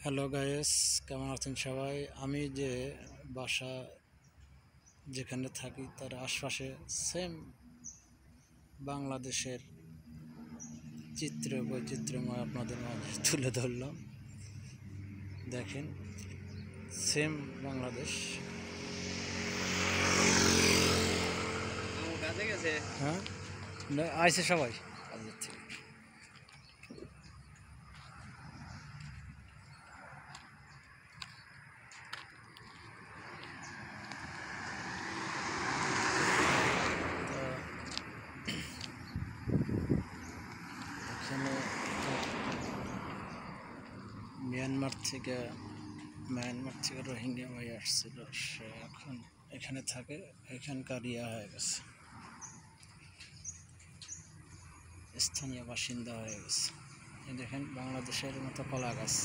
Hello guys, কেমন আছেন সবাই? আমি যে বাসা যেখানে থাকি তার আশপাশে সেম বাংলাদেশের চিত্র বৈচিত্র্যময় আপনাদের মাঝে তুলে ধরলাম। দেখেন, সেম বাংলাদেশ। হ্যাঁ, আইছে সবাই কাজের থেকে। এখানে মিয়ানমার থেকে রোহিঙ্গা ভাই আসছিল, সে এখন এখানে থাকে, এখানকার হয়ে গেছে, স্থানীয় বাসিন্দা হয়ে গেছে। এই দেখেন বাংলাদেশের মতো কলা গাছ,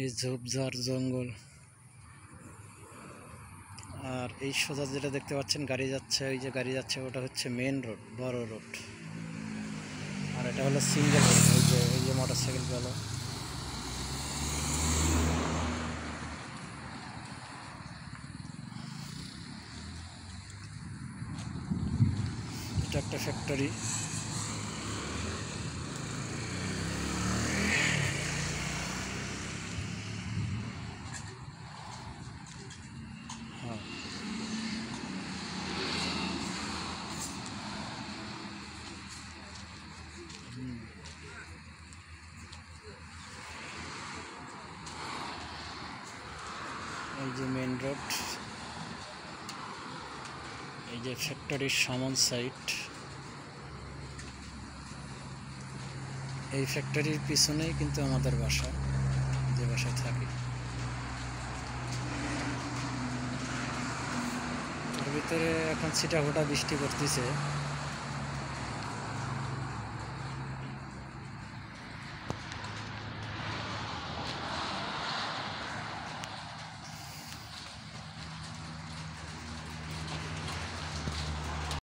এই ঝোপঝাড় জঙ্গল। আর এই সোজা যেটা দেখতে পাচ্ছেন গাড়ি যাচ্ছে, ওই যে গাড়ি যাচ্ছে ওটা হচ্ছে মেন রোড, বড় রোড। আর এটা হলো সিঙ্গেল রোড, এই যে মোটর সাইকেল গেল। এটা একটা ফ্যাক্টরি। হ্যাঁ, এই যে মেন রোড, এই যে ফ্যাক্টরির সামন সাইট। এই ফ্যাক্টরির পিছনেই কিন্তু আমাদের বাসা, যে বাসায় থাকি। তার ভিতরে এখন ছিটাফোঁটা বৃষ্টি পড়তেছে।